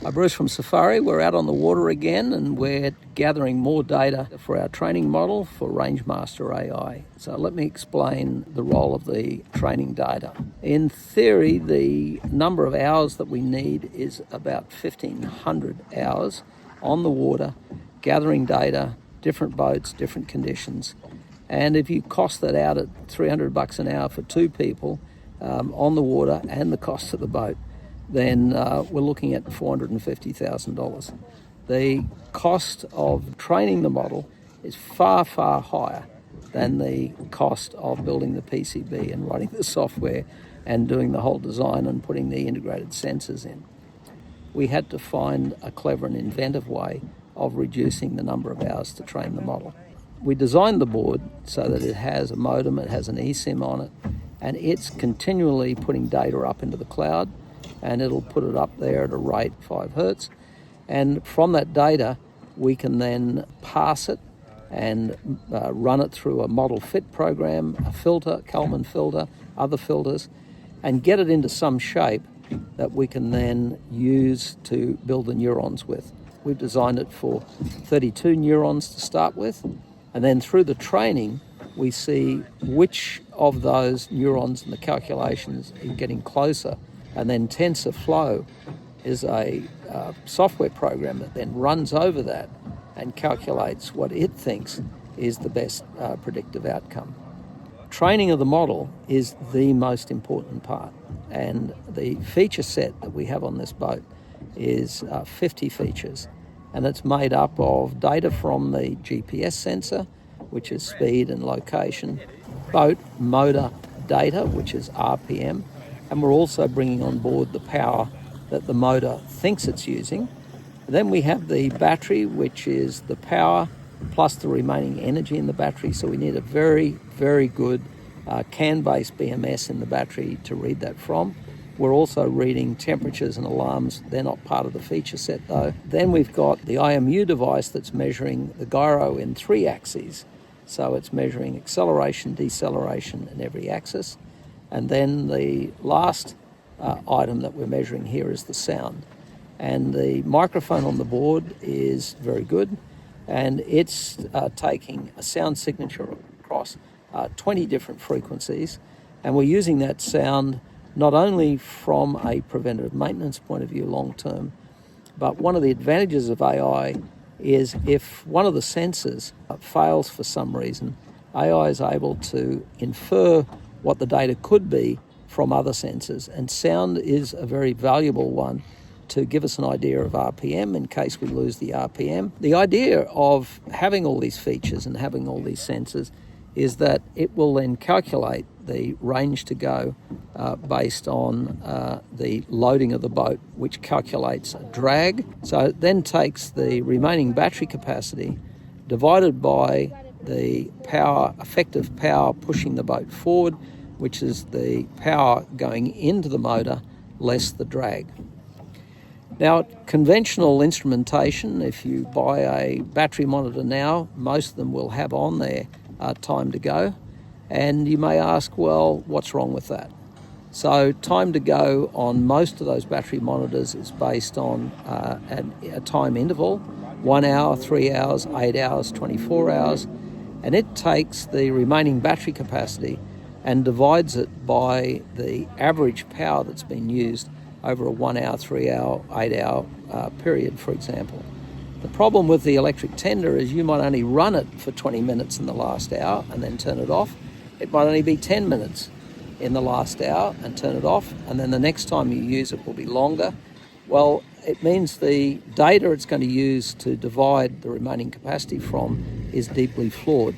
Hi, Bruce from Safari. We're out on the water again and we're gathering more data for our training model for Rangemaster AI. So let me explain the role of the training data. In theory, the number of hours that we need is about 1,500 hours on the water, gathering data, different boats, different conditions. And if you cost that out at $300 an hour for two people on the water and the cost of the boat, then we're looking at $450,000. The cost of training the model is far, far higher than the cost of building the PCB and writing the software and doing the whole design and putting the integrated sensors in. We had to find a clever and inventive way of reducing the number of hours to train the model. We designed the board so that it has a modem, it has an eSIM on it, and it's continually putting data up into the cloud, and it'll put it up there at a rate 5 hertz. And from that data, we can then pass it and run it through a model fit program, a filter, Kalman filter, other filters, and get it into some shape that we can then use to build the neurons with. We've designed it for 32 neurons to start with, and then through the training, we see which of those neurons and the calculations are getting closer. And then TensorFlow is a software program that then runs over that and calculates what it thinks is the best predictive outcome. Training of the model is the most important part, and the feature set that we have on this boat is 50 features, and it's made up of data from the GPS sensor, which is speed and location, boat motor data, which is RPM, and we're also bringing on board the power that the motor thinks it's using. Then we have the battery, which is the power plus the remaining energy in the battery. So we need a very, very good CAN-based BMS in the battery to read that from. We're also reading temperatures and alarms. They're not part of the feature set though. Then we've got the IMU device that's measuring the gyro in 3 axes. So it's measuring acceleration, deceleration in every axis. And then the last item that we're measuring here is the sound. And the microphone on the board is very good, and it's taking a sound signature across 20 different frequencies. And we're using that sound not only from a preventative maintenance point of view long term, but one of the advantages of AI is if one of the sensors fails for some reason, AI is able to infer what the data could be from other sensors, and sound is a very valuable one to give us an idea of RPM in case we lose the RPM. The idea of having all these features and having all these sensors is that it will then calculate the range to go based on the loading of the boat, which calculates a drag. So it then takes the remaining battery capacity divided by the power, effective power pushing the boat forward, which is the power going into the motor less the drag. Now, conventional instrumentation, if you buy a battery monitor now, most of them will have on there time to go. And you may ask, well, what's wrong with that? So time to go on most of those battery monitors is based on a time interval, 1 hour, 3 hours, 8 hours, 24 hours. And it takes the remaining battery capacity and divides it by the average power that's been used over a 1 hour, 3 hour, 8 hour period, for example. The problem with the electric tender is you might only run it for 20 minutes in the last hour and then turn it off. It might only be 10 minutes in the last hour and turn it off, and then the next time you use it will be longer. Well, it means the data it's going to use to divide the remaining capacity from is deeply flawed.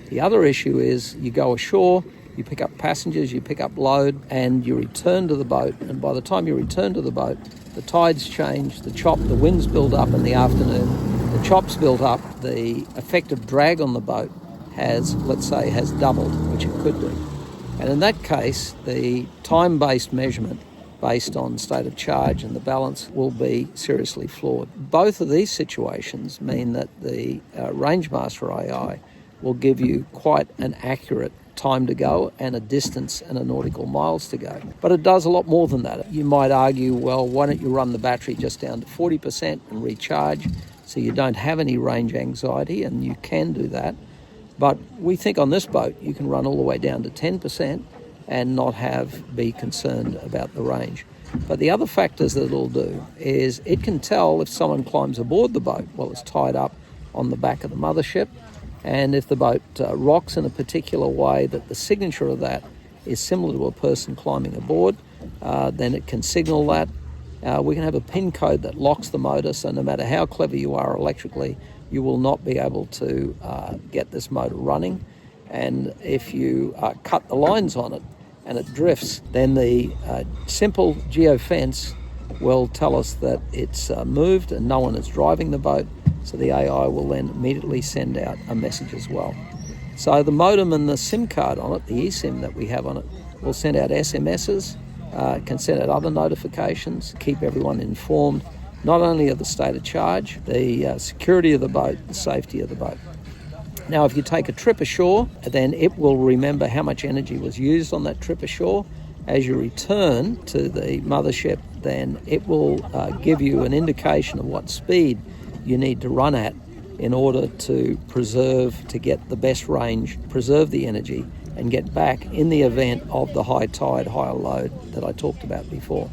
The other issue is you go ashore, you pick up passengers, you pick up load, and you return to the boat. And by the time you return to the boat, the tides change, the winds build up in the afternoon, the chop's built up, the effective drag on the boat has doubled, which it could do. And in that case, the time-based measurement based on state of charge and the balance will be seriously flawed. Both of these situations mean that the Rangemaster AI will give you quite an accurate time to go and a distance and a nautical miles to go. But it does a lot more than that. You might argue, well, why don't you run the battery just down to 40% and recharge so you don't have any range anxiety, and you can do that. But we think on this boat you can run all the way down to 10% and not be concerned about the range. But the other factors that it'll do is it can tell if someone climbs aboard the boat while it's tied up on the back of the mothership, and if the boat rocks in a particular way that the signature of that is similar to a person climbing aboard, then it can signal that. We can have a pin code that locks the motor, so no matter how clever you are electrically, you will not be able to get this motor running. And if you cut the lines on it and it drifts, then the simple geofence will tell us that it's moved and no one is driving the boat, so the AI will then immediately send out a message as well. So the modem and the SIM card on it, the eSIM that we have on it, will send out SMSs, can send out other notifications, keep everyone informed, not only of the state of charge, the security of the boat, the safety of the boat. Now, if you take a trip ashore, then it will remember how much energy was used on that trip ashore. As you return to the mothership, then it will give you an indication of what speed you need to run at in order to get the best range, preserve the energy, and get back in the event of the high tide, higher load that I talked about before.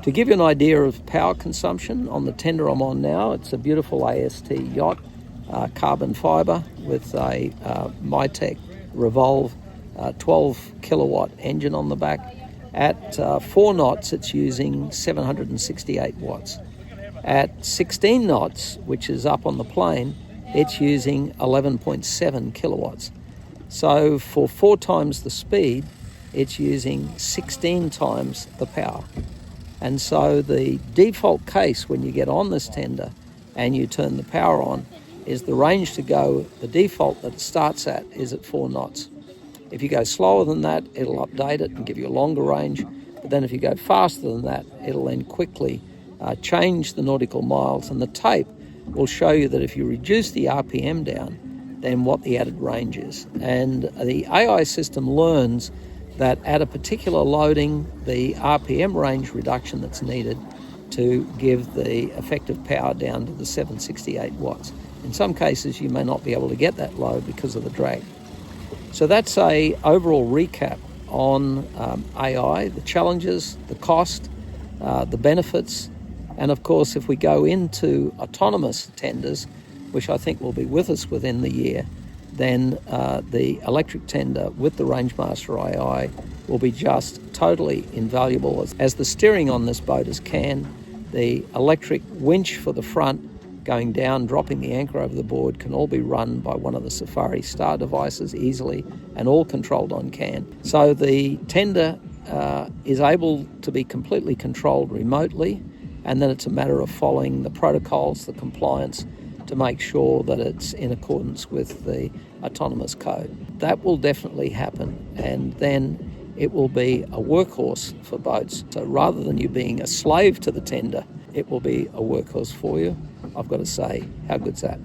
To give you an idea of power consumption, on the tender I'm on now, it's a beautiful AST yacht, carbon fibre with a Mytech Revolve 12 kilowatt engine on the back. At 4 knots, it's using 768 watts. At 16 knots, which is up on the plane, it's using 11.7 kilowatts. So for 4 times the speed, it's using 16 times the power. And so the default case when you get on this tender and you turn the power on is the range to go, the default that it starts at is at 4 knots. If you go slower than that, it'll update it and give you a longer range. But then if you go faster than that, it'll then quickly change the nautical miles, and the tape will show you that if you reduce the RPM down, then what the added range is. And the AI system learns that at a particular loading, the RPM range reduction that's needed to give the effective power down to the 768 watts. In some cases, you may not be able to get that load because of the drag. So that's a overall recap on AI, the challenges, the cost, the benefits, and of course, if we go into autonomous tenders, which I think will be with us within the year, then the electric tender with the Rangemaster AI will be just totally invaluable, as the steering on this boat is CAN. The electric winch for the front going down, dropping the anchor over the board, can all be run by one of the Safari Star devices easily, and all controlled on CAN. So the tender is able to be completely controlled remotely, and then it's a matter of following the protocols, the compliance, to make sure that it's in accordance with the autonomous code. That will definitely happen, and then it will be a workhorse for boats. So rather than you being a slave to the tender, it will be a workhorse for you. I've got to say, how good's that?